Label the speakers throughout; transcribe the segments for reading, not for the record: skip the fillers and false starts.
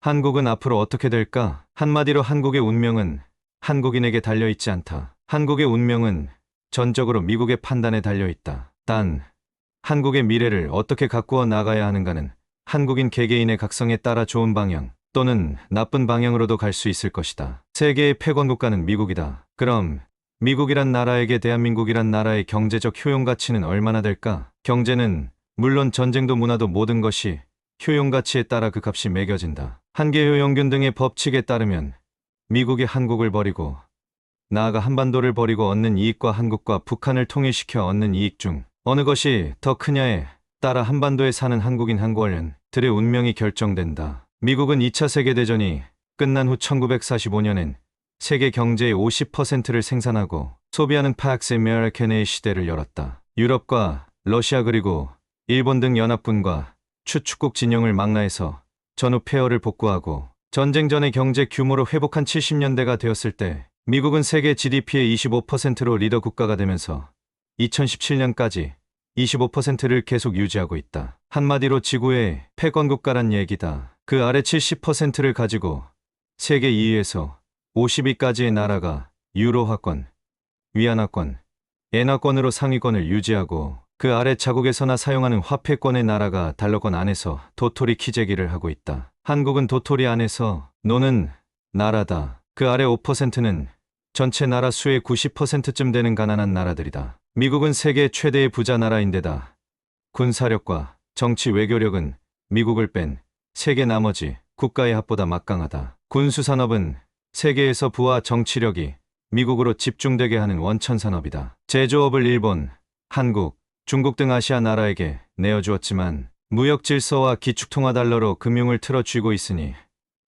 Speaker 1: 한국은 앞으로 어떻게 될까? 한마디로 한국의 운명은 한국인에게 달려있지 않다. 한국의 운명은 전적으로 미국의 판단에 달려있다. 단, 한국의 미래를 어떻게 가꾸어 나가야 하는가는 한국인 개개인의 각성에 따라 좋은 방향 또는 나쁜 방향으로도 갈 수 있을 것이다. 세계의 패권 국가는 미국이다. 그럼 미국이란 나라에게 대한민국이란 나라의 경제적 효용 가치는 얼마나 될까? 경제는 물론 전쟁도 문화도 모든 것이 효용 가치에 따라 그 값이 매겨진다. 한계효용균 등의 법칙에 따르면 미국이 한국을 버리고 나아가 한반도를 버리고 얻는 이익과 한국과 북한을 통일시켜 얻는 이익 중 어느 것이 더 크냐에 따라 한반도에 사는 한국인 한국인들의 운명이 결정된다. 미국은 2차 세계대전이 끝난 후 1945년엔 세계 경제의 50%를 생산하고 소비하는 팍스 아메리칸의 시대를 열었다. 유럽과 러시아 그리고 일본 등 연합군과 추축국 진영을 망라해서 전후 폐허를 복구하고 전쟁 전의 경제 규모로 회복한 70년대가 되었을 때 미국은 세계 GDP의 25%로 리더 국가가 되면서 2017년까지 25%를 계속 유지하고 있다. 한마디로 지구의 패권 국가란 얘기다. 그 아래 70%를 가지고 세계 2위에서 50위까지의 나라가 유로화권, 위안화권, 엔화권으로 상위권을 유지하고 그 아래 자국에서나 사용하는 화폐권의 나라가 달러권 안에서 도토리 키재기를 하고 있다. 한국은 도토리 안에서 노는 나라다. 그 아래 5%는 전체 나라 수의 90%쯤 되는 가난한 나라들이다. 미국은 세계 최대의 부자 나라인데다 군사력과 정치 외교력은 미국을 뺀 세계 나머지 국가의 합보다 막강하다. 군수산업은 세계에서 부와 정치력이 미국으로 집중되게 하는 원천산업이다. 제조업을 일본, 한국, 중국 등 아시아 나라에게 내어주었지만 무역 질서와 기축통화 달러로 금융을 틀어쥐고 있으니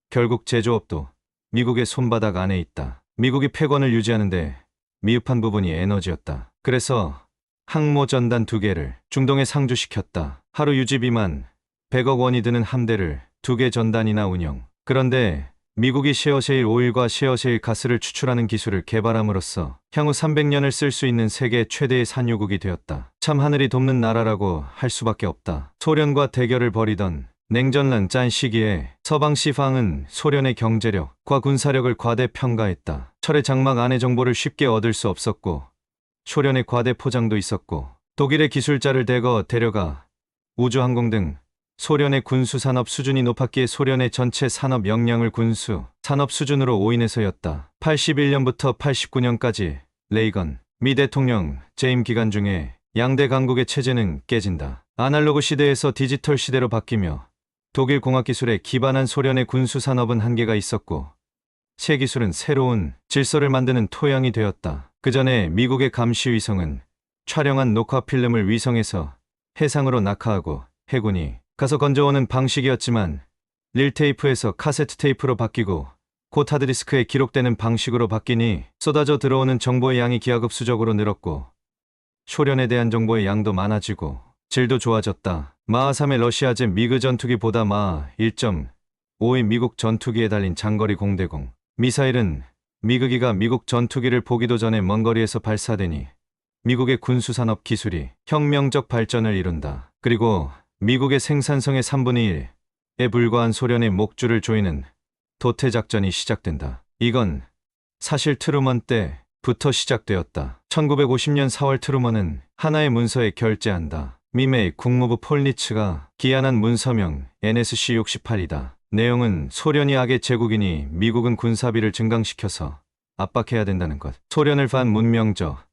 Speaker 1: 결국 제조업도 미국의 손바닥 안에 있다. 미국이 패권을 유지하는데 미흡한 부분이 에너지였다. 그래서 항모 전단 2개를 중동에 상주시켰다. 하루 유지비만 100억 원이 드는 함대를 2개 전단이나 운영. 그런데 미국이 셰어셰일 오일과 셰어셰일 가스를 추출하는 기술을 개발함으로써 향후 300년을 쓸 수 있는 세계 최대의 산유국이 되었다. 참 하늘이 돕는 나라라고 할 수밖에 없다. 소련과 대결을 벌이던 냉전란 짠 시기에 서방 시황은 소련의 경제력과 군사력을 과대평가했다. 철의 장막 안의 정보를 쉽게 얻을 수 없었고 소련의 과대 포장도 있었고 독일의 기술자를 대거 데려가 우주항공 등 소련의 군수산업 수준이 높았기에 소련의 전체 산업 역량을 군수 산업 수준으로 오인해서였다. 81년부터 89년까지 레이건 미 대통령 재임 기간 중에 양대 강국의 체제는 깨진다. 아날로그 시대에서 디지털 시대로 바뀌며 독일 공학기술에 기반한 소련의 군수산업은 한계가 있었고 새 기술은 새로운 질서를 만드는 토양이 되었다. 그 전에 미국의 감시위성은 촬영한 녹화 필름을 위성에서 해상으로 낙하하고 해군이 가서 건져오는 방식이었지만 릴테이프에서 카세트 테이프로 바뀌고 곧 하드디스크에 기록되는 방식으로 바뀌니 쏟아져 들어오는 정보의 양이 기하급수적으로 늘었고 소련에 대한 정보의 양도 많아지고 질도 좋아졌다. 마하 3의 러시아제 미그 전투기보다 마하 1.5의 미국 전투기에 달린 장거리 공대공 미사일은 미그기가 미국 전투기를 보기도 전에 먼 거리에서 발사되니 미국의 군수산업 기술이 혁명적 발전을 이룬다. 그리고 미국의 생산성의 3분의 1에 불과한 소련의 목줄을 조이는 도태작전이 시작된다. 이건 사실 트루먼 때부터 시작되었다. 1950년 4월 트루먼은 하나의 문서에 결재한다. 미메이 국무부 폴니츠가 기한한 문서명 NSC-68이다. 내용은 소련이 악의 제국이니 미국은 군사비를 증강시켜서 압박해야 된다는 것. 소련을 반문명적,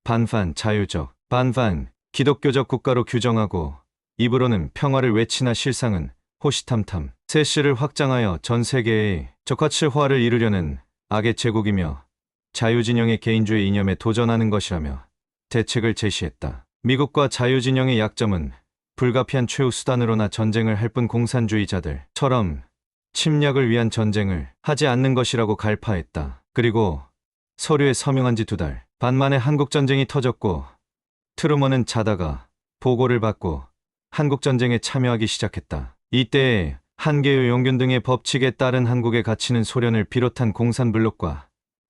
Speaker 1: 반판 자유적, 반판 기독교적 국가로 규정하고 입으로는 평화를 외치나 실상은 호시탐탐 세시를 확장하여 전 세계의 적화칠화를 이루려는 악의 제국이며 자유진영의 개인주의 이념에 도전하는 것이라며 대책을 제시했다. 미국과 자유진영의 약점은 불가피한 최후 수단으로나 전쟁을 할 뿐 공산주의자들처럼 침략을 위한 전쟁을 하지 않는 것이라고 갈파했다. 그리고 서류에 서명한 지 2달 반 만에 한국전쟁이 터졌고 트루먼은 자다가 보고를 받고 한국전쟁에 참여하기 시작했다. 이때에 한계의 용균 등의 법칙에 따른 한국의 가치는 소련을 비롯한 공산블록과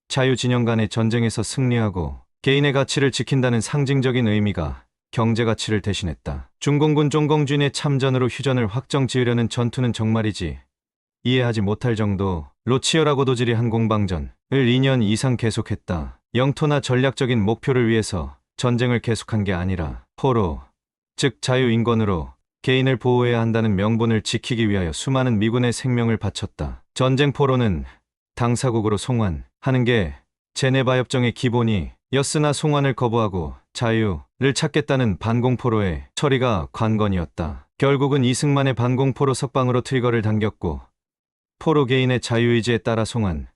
Speaker 1: 자유진영 간의 전쟁에서 승리하고 개인의 가치를 지킨다는 상징적인 의미가 경제가치를 대신했다. 중공군 종공주인의 참전으로 휴전을 확정 지으려는 전투는 정말이지 이해하지 못할 정도로 치열하고 도질이 한 공방전을 2년 이상 계속했다. 영토나 전략적인 목표를 위해서 전쟁을 계속한 게 아니라 포로, 즉 자유인권으로 개인을 보호해야 한다는 명분을 지키기 위하여 수많은 미군의 생명을 바쳤다. 전쟁 포로는 당사국으로 송환하는 게 제네바 협정의 기본이었으나 송환을 거부하고 자유를 찾겠다는 반공포로의 처리가 관건이었다. 결국은 이승만의 반공포로 석방으로 트리거를 당겼고 포로 개인의 자유의지에 따라 송환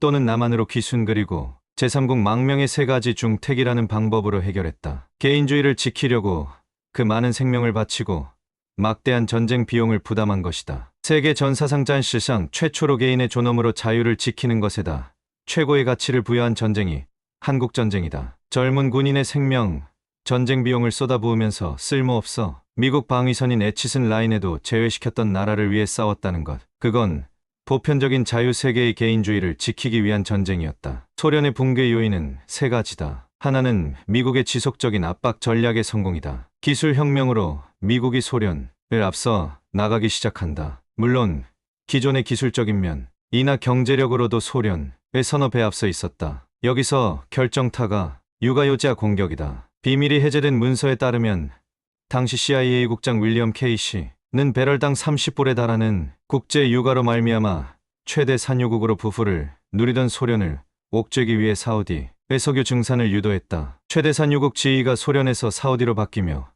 Speaker 1: 또는 남한으로 귀순 그리고 제3국 망명의 세 가지 중 택이라는 방법으로 해결했다. 개인주의를 지키려고 그 많은 생명을 바치고 막대한 전쟁 비용을 부담한 것이다. 세계 전사상战史상 최초로 개인의 존엄으로 자유를 지키는 것에다 최고의 가치를 부여한 전쟁이 한국전쟁이다. 젊은 군인의 생명, 전쟁 비용을 쏟아부으면서 쓸모없어 미국 방위선인 에치슨 라인에도 제외시켰던 나라를 위해 싸웠다는 것. 그건 보편적인 자유세계의 개인주의를 지키기 위한 전쟁이었다. 소련의 붕괴 요인은 세 가지다. 하나는 미국의 지속적인 압박 전략의 성공이다. 기술혁명으로 미국이 소련을 앞서 나가기 시작한다. 물론 기존의 기술적인 면이나 경제력으로도 소련의 서너 배 앞서 있었다. 여기서 결정타가 유가요지아 공격이다. 비밀이 해제된 문서에 따르면 당시 CIA 국장 윌리엄 케이시는 배럴당 30불에 달하는 국제 유가로 말미암아 최대 산유국으로 부풀을 누리던 소련을 옥죄기 위해 사우디의 석유 증산을 유도했다. 최대 산유국 지위가 소련에서 사우디로 바뀌며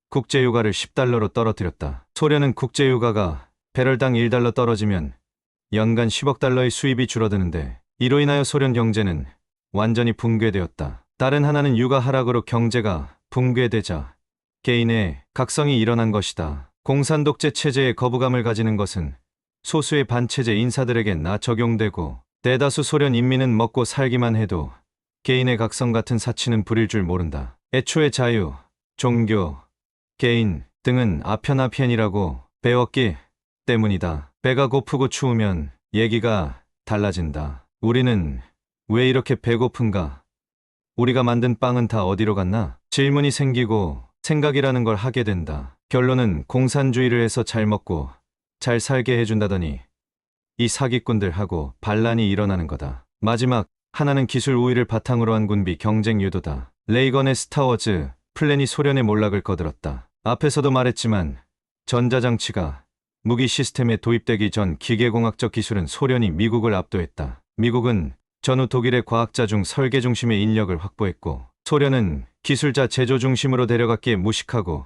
Speaker 1: 국제유가를 10달러로 떨어뜨렸다. 소련은 국제유가가 배럴당 1달러 떨어지면 연간 10억 달러의 수입이 줄어드는데 이로 인하여 소련 경제는 완전히 붕괴되었다. 다른 하나는 유가 하락으로 경제가 붕괴되자 개인의 각성이 일어난 것이다. 공산독재 체제에 거부감을 가지는 것은 소수의 반체제 인사들에겐 적용되고 대다수 소련 인민은 먹고 살기만 해도 개인의 각성 같은 사치는 부릴 줄 모른다. 애초에 자유, 종교, 개인 등은 아편아편이라고 배웠기 때문이다. 배가 고프고 추우면 얘기가 달라진다. 우리는 왜 이렇게 배고픈가? 우리가 만든 빵은 다 어디로 갔나? 질문이 생기고 생각이라는 걸 하게 된다. 결론은 공산주의를 해서 잘 먹고 잘 살게 해준다더니 이 사기꾼들하고 반란이 일어나는 거다. 마지막 하나는 기술 우위를 바탕으로 한 군비 경쟁 유도다. 레이건의 스타워즈 플랜이 소련의 몰락을 거들었다. 앞에서도 말했지만 전자장치가 무기 시스템에 도입되기 전 기계공학적 기술은 소련이 미국을 압도했다. 미국은 전후 독일의 과학자 중 설계 중심의 인력을 확보했고 소련은 기술자 제조 중심으로 데려갔기에 무식하고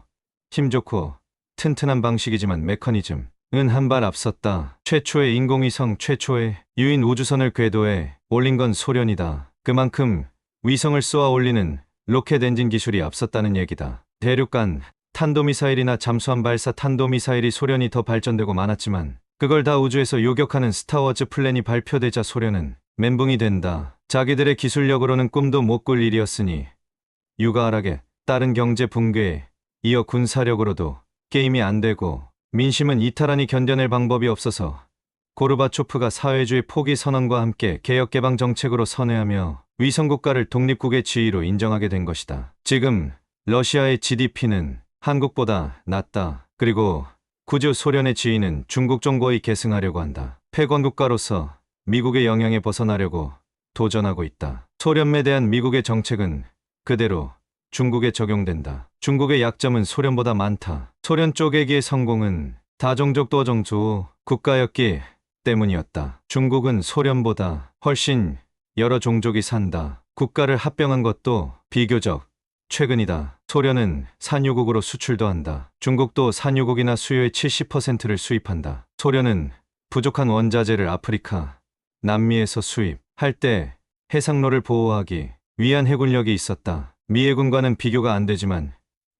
Speaker 1: 힘 좋고 튼튼한 방식이지만 메커니즘은 한 발 앞섰다. 최초의 인공위성, 최초의 유인 우주선을 궤도에 올린 건 소련이다. 그만큼 위성을 쏘아 올리는 로켓 엔진 기술이 앞섰다는 얘기다. 대륙간 탄도미사일이나 잠수함 발사 탄도미사일이 소련이 더 발전되고 많았지만 그걸 다 우주에서 요격하는 스타워즈 플랜이 발표되자 소련은 멘붕이 된다. 자기들의 기술력으로는 꿈도 못 꿀 일이었으니 유가 하락에 따른 경제 붕괴에 이어 군사력으로도 게임이 안 되고 민심은 이탈하니 견뎌낼 방법이 없어서 고르바초프가 사회주의 포기 선언과 함께 개혁개방 정책으로 선회하며 위성국가를 독립국의 지위로 인정하게 된 것이다. 지금 러시아의 GDP는 한국보다 낮다. 그리고 구조 소련의 지위는 중국 정도의 계승하려고 한다. 패권국가로서 미국의 영향에 벗어나려고 도전하고 있다. 소련에 대한 미국의 정책은 그대로 중국에 적용된다. 중국의 약점은 소련보다 많다. 소련 쪼개기의 성공은 다종족多种族 국가였기 때문이었다. 중국은 소련보다 훨씬 여러 종족이 산다. 국가를 합병한 것도 비교적 최근이다. 소련은 산유국으로 수출도 한다. 중국도 산유국이나 수요의 70%를 수입한다. 소련은 부족한 원자재를 아프리카, 남미에서 수입할 때 해상로를 보호하기 위한 해군력이 있었다. 미 해군과는 비교가 안 되지만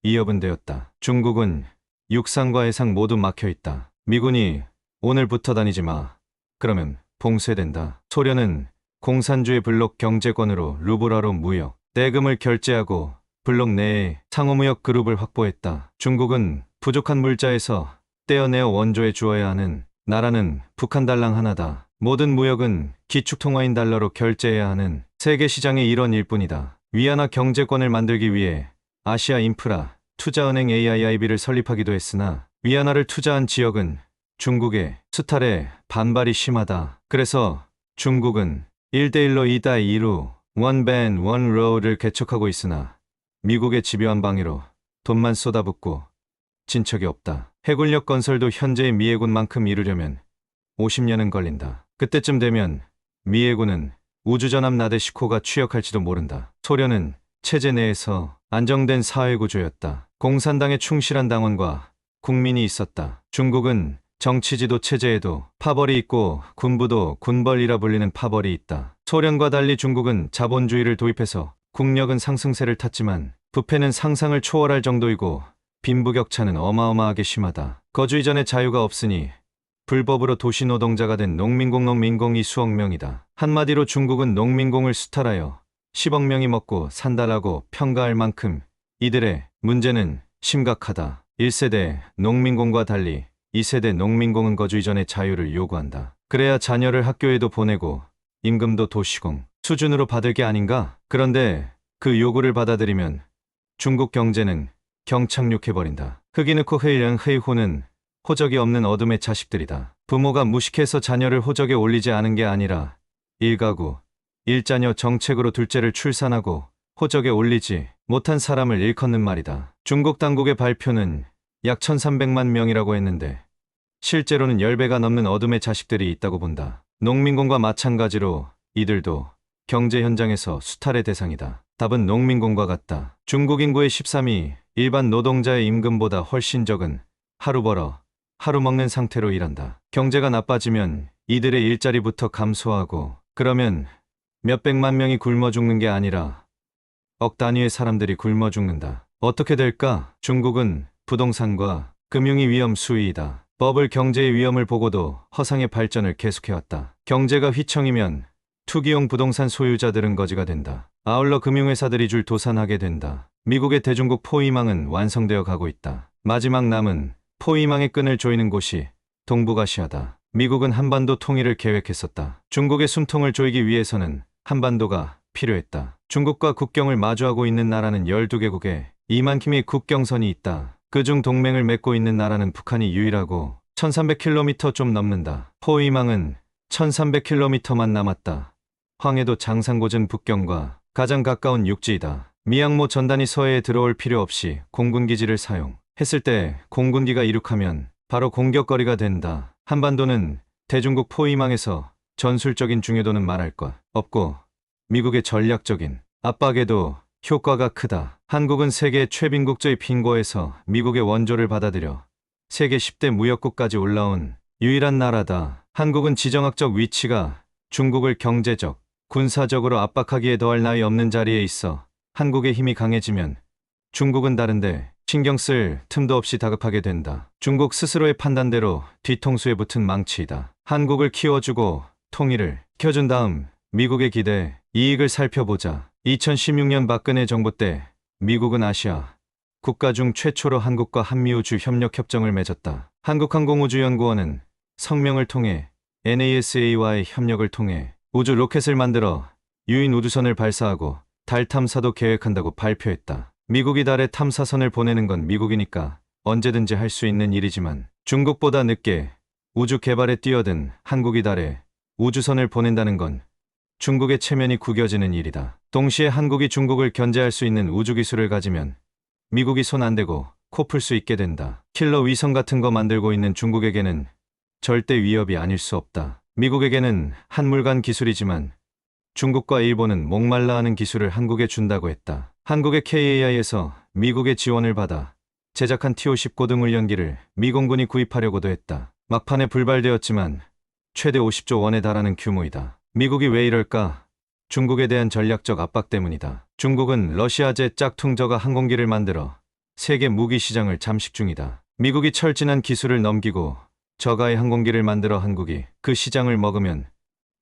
Speaker 1: 이협은 되었다. 중국은 육상과 해상 모두 막혀 있다. 미군이 오늘 붙어 다니지 마. 그러면 봉쇄된다. 소련은 공산주의 블록 경제권으로 루블화로 무역, 대금을 결제하고 블록 내에 상호무역 그룹을 확보했다. 중국은 부족한 물자에서 떼어내어 원조에 주어야 하는 나라는 북한 달랑 하나다. 모든 무역은 기축통화인 달러로 결제해야 하는 세계 시장의 일원일 뿐이다. 위안화 경제권을 만들기 위해 아시아 인프라 투자은행 AIIB를 설립하기도 했으나 위안화를 투자한 지역은 중국의 수탈에 반발이 심하다. 그래서 중국은 1대1로 2대2로 One Band, One Road를 개척하고 있으나 미국의 집요한 방해로 돈만 쏟아붓고 진척이 없다. 해군력 건설도 현재의 미 해군만큼 이루려면 50년은 걸린다. 그때쯤 되면 미 해군은 우주전함 나데시코가 취역할지도 모른다. 소련은 체제 내에서 안정된 사회구조였다. 공산당에 충실한 당원과 국민이 있었다. 중국은 정치지도 체제에도 파벌이 있고 군부도 군벌이라 불리는 파벌이 있다. 소련과 달리 중국은 자본주의를 도입해서 국력은 상승세를 탔지만 부패는 상상을 초월할 정도이고 빈부격차는 어마어마하게 심하다. 거주 이전에 자유가 없으니 불법으로 도시 노동자가 된 농민공이 수억 명이다. 한마디로 중국은 농민공을 수탈하여 10억 명이 먹고 산다라고 평가할 만큼 이들의 문제는 심각하다. 1세대 농민공과 달리 2세대 농민공은 거주 이전의 자유를 요구한다. 그래야 자녀를 학교에도 보내고 임금도 도시공 수준으로 받을 게 아닌가? 그런데 그 요구를 받아들이면 중국 경제는 경착륙해버린다. 흑이 넣고 헤이호는 호적이 없는 어둠의 자식들이다. 부모가 무식해서 자녀를 호적에 올리지 않은 게 아니라 일가구, 일자녀 정책으로 둘째를 출산하고 호적에 올리지 못한 사람을 일컫는 말이다. 중국 당국의 발표는 약 1300만 명이라고 했는데 실제로는 10배가 넘는 어둠의 자식들이 있다고 본다. 농민공과 마찬가지로 이들도 경제 현장에서 수탈의 대상이다. 답은 농민공과 같다. 중국 인구의 13이 일반 노동자의 임금보다 훨씬 적은 하루 벌어 하루 먹는 상태로 일한다. 경제가 나빠지면 이들의 일자리부터 감소하고 그러면 몇백만 명이 굶어 죽는 게 아니라 억 단위의 사람들이 굶어 죽는다. 어떻게 될까? 중국은 부동산과 금융이 위험 수위이다. 버블 경제의 위험을 보고도 허상의 발전을 계속해왔다. 경제가 휘청이면 투기용 부동산 소유자들은 거지가 된다. 아울러 금융회사들이 줄 도산하게 된다. 미국의 대중국 포위망은 완성되어 가고 있다. 마지막 남은 포위망의 끈을 조이는 곳이 동북아시아다. 미국은 한반도 통일을 계획했었다. 중국의 숨통을 조이기 위해서는 한반도가 필요했다. 중국과 국경을 마주하고 있는 나라는 12개국에 2만 킴의 국경선이 있다. 그중 동맹을 맺고 있는 나라는 북한이 유일하고 1300km 좀 넘는다. 포위망은 1300km만 남았다. 황해도 장상고전 북경과 가장 가까운 육지이다. 미양모 전단이 서해에 들어올 필요 없이 공군기지를 사용했을 때 공군기가 이륙하면 바로 공격거리가 된다. 한반도는 대중국 포위망에서 전술적인 중요도는 말할 것 없고 미국의 전략적인 압박에도 효과가 크다. 한국은 세계 최빈국저의 빈고에서 미국의 원조를 받아들여 세계 10대 무역국까지 올라온 유일한 나라다. 한국은 지정학적 위치가 중국을 경제적, 군사적으로 압박하기에 더할 나위 없는 자리에 있어 한국의 힘이 강해지면 중국은 다른데 신경 쓸 틈도 없이 다급하게 된다. 중국 스스로의 판단대로 뒤통수에 붙은 망치이다. 한국을 키워주고 통일을 켜준 다음 미국의 기대, 이익을 살펴보자. 2016년 박근혜 정부 때 미국은 아시아 국가 중 최초로 한국과 한미우주 협력 협정을 맺었다. 한국항공우주연구원은 성명을 통해 NASA와의 협력을 통해 우주 로켓을 만들어 유인 우주선을 발사하고 달 탐사도 계획한다고 발표했다. 미국이 달에 탐사선을 보내는 건 미국이니까 언제든지 할 수 있는 일이지만 중국보다 늦게 우주 개발에 뛰어든 한국이 달에 우주선을 보낸다는 건 중국의 체면이 구겨지는 일이다. 동시에 한국이 중국을 견제할 수 있는 우주기술을 가지면 미국이 손 안 대고 코 풀 수 있게 된다. 킬러 위성 같은 거 만들고 있는 중국에게는 절대 위협이 아닐 수 없다. 미국에게는 한물간 기술이지만 중국과 일본은 목말라 하는 기술을 한국에 준다고 했다. 한국의 KAI에서 미국의 지원을 받아 제작한 T-50 고등훈련기를 미 공군이 구입하려고도 했다. 막판에 불발되었지만 최대 50조 원에 달하는 규모이다. 미국이 왜 이럴까? 중국에 대한 전략적 압박 때문이다. 중국은 러시아제 짝퉁 저가 항공기를 만들어 세계 무기 시장을 잠식 중이다. 미국이 철진한 기술을 넘기고 저가의 항공기를 만들어 한국이 그 시장을 먹으면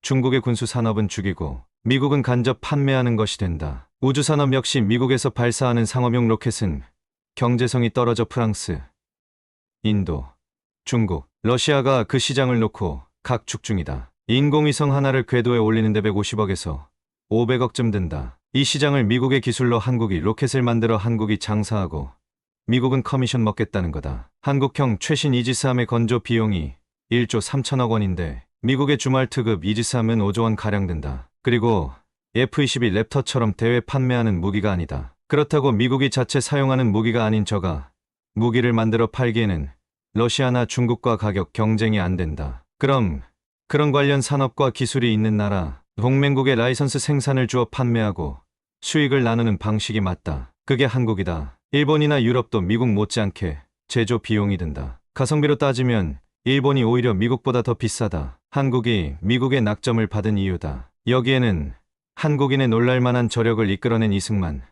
Speaker 1: 중국의 군수 산업은 죽이고 미국은 간접 판매하는 것이 된다. 우주산업 역시 미국에서 발사하는 상업용 로켓은 경제성이 떨어져 프랑스, 인도, 중국, 러시아가 그 시장을 놓고 각축 중이다. 인공위성 하나를 궤도에 올리는데 150억에서 500억쯤 든다. 이 시장을 미국의 기술로 한국이 로켓을 만들어 한국이 장사하고 미국은 커미션 먹겠다는 거다. 한국형 최신 이지스함의 건조 비용이 1조 3천억 원인데 미국의 주말 특급 이지스함은 5조 원 가량 든다. 그리고 F-22 랩터처럼 대외 판매하는 무기가 아니다. 그렇다고 미국이 자체 사용하는 무기가 아닌 저가 무기를 만들어 팔기에는 러시아나 중국과 가격 경쟁이 안 된다. 그럼 그런 관련 산업과 기술이 있는 나라, 동맹국에 라이선스 생산을 주어 판매하고 수익을 나누는 방식이 맞다. 그게 한국이다. 일본이나 유럽도 미국 못지않게 제조 비용이 든다. 가성비로 따지면 일본이 오히려 미국보다 더 비싸다. 한국이 미국의 낙점을 받은 이유다. 여기에는 한국인의 놀랄만한 저력을 이끌어낸 이승만,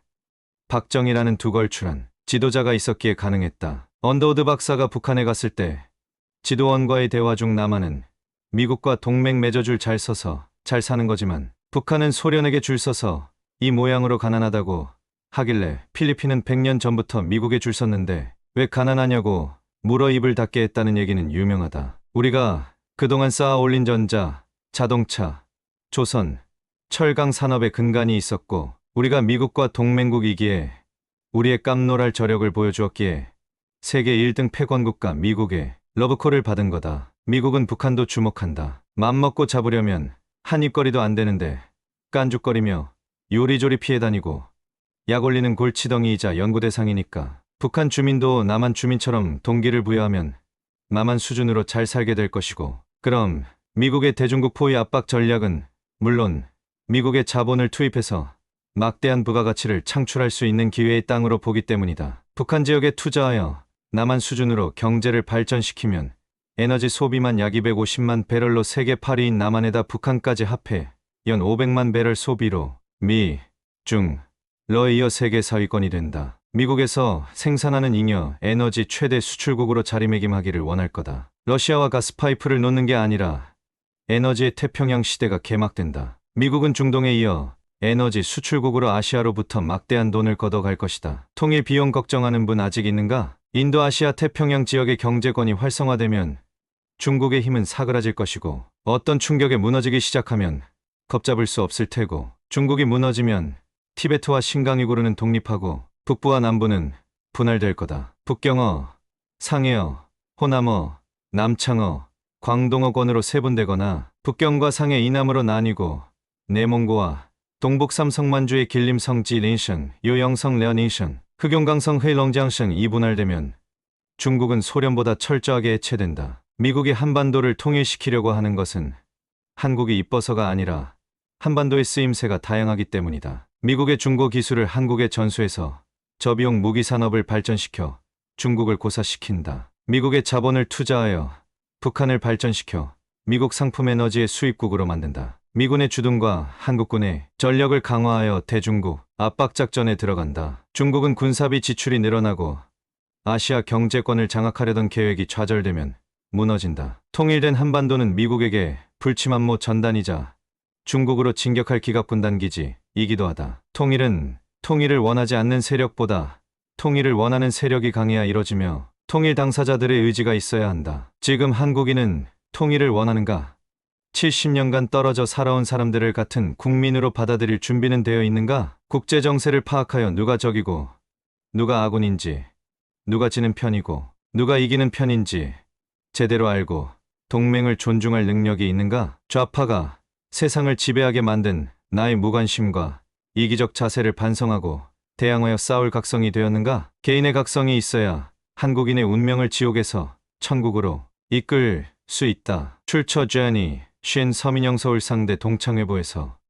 Speaker 1: 박정희라는 두 걸출한 지도자가 있었기에 가능했다. 언더우드 박사가 북한에 갔을 때 지도원과의 대화 중 남한은 미국과 동맹 맺어줄 잘 서서 잘 사는 거지만 북한은 소련에게 줄 서서 이 모양으로 가난하다고 하길래 필리핀은 100년 전부터 미국에 줄 섰는데 왜 가난하냐고 물어 입을 닫게 했다는 얘기는 유명하다. 우리가 그동안 쌓아 올린 전자, 자동차, 조선, 철강 산업의 근간이 있었고 우리가 미국과 동맹국이기에 우리의 깜놀할 저력을 보여주었기에 세계 1등 패권국가 미국의 러브콜을 받은 거다. 미국은 북한도 주목한다. 맘먹고 잡으려면 한 입거리도 안 되는데 깐죽거리며 요리조리 피해 다니고 약 올리는 골치덩이이자 연구 대상이니까 북한 주민도 남한 주민처럼 동기를 부여하면 남한 수준으로 잘 살게 될 것이고 그럼 미국의 대중국 포위 압박 전략은 물론 미국의 자본을 투입해서 막대한 부가가치를 창출할 수 있는 기회의 땅으로 보기 때문이다. 북한 지역에 투자하여 남한 수준으로 경제를 발전시키면 에너지 소비만 약 250만 배럴로 세계 8위인 남한에다 북한까지 합해 연 500만 배럴 소비로 미, 중, 러에 이어 세계 4위권이 된다. 미국에서 생산하는 잉여 에너지 최대 수출국으로 자리매김하기를 원할 거다. 러시아와 가스파이프를 놓는 게 아니라 에너지의 태평양 시대가 개막된다. 미국은 중동에 이어 에너지 수출국으로 아시아로부터 막대한 돈을 걷어갈 것이다. 통일 비용 걱정하는 분 아직 있는가? 인도아시아 태평양 지역의 경제권이 활성화되면 중국의 힘은 사그라질 것이고 어떤 충격에 무너지기 시작하면 겁잡을 수 없을 테고 중국이 무너지면 티베트와 신강이구르는 독립하고 북부와 남부는 분할될 거다. 북경어, 상해어, 호남어, 남창어, 광동어권으로 세분되거나 북경과 상해 이남으로 나뉘고 내몽고와 동북 삼성만주의 길림성지 린션, 요영성 려닝션, 흑용강성 회렁장성 이 분할되면 중국은 소련보다 철저하게 해체된다. 미국이 한반도를 통일시키려고 하는 것은 한국이 이뻐서가 아니라 한반도의 쓰임새가 다양하기 때문이다. 미국의 중고 기술을 한국에 전수해서 저비용 무기 산업을 발전시켜 중국을 고사시킨다. 미국의 자본을 투자하여 북한을 발전시켜 미국 상품 에너지의 수입국으로 만든다. 미군의 주둔과 한국군의 전력을 강화하여 대중국 압박작전에 들어간다. 중국은 군사비 지출이 늘어나고 아시아 경제권을 장악하려던 계획이 좌절되면 무너진다. 통일된 한반도는 미국에게 불침함모 전단이자 중국으로 진격할 기갑군단기지 이기도 하다. 통일을 원하지 않는 세력보다 통일을 원하는 세력이 강해야 이뤄지며 통일 당사자들의 의지가 있어야 한다. 지금 한국인은 통일을 원하는가? 70년간 떨어져 살아온 사람들을 같은 국민으로 받아들일 준비는 되어 있는가? 국제 정세를 파악하여 누가 적이고 누가 아군인지, 누가 지는 편이고 누가 이기는 편인지 제대로 알고 동맹을 존중할 능력이 있는가? 좌파가 세상을 지배하게 만든 나의 무관심과 이기적 자세를 반성하고 대항하여 싸울 각성이 되었는가? 개인의 각성이 있어야 한국인의 운명을 지옥에서 천국으로 이끌 수 있다. 출처 제니 쉰 서민영 서울상대 동창회보에서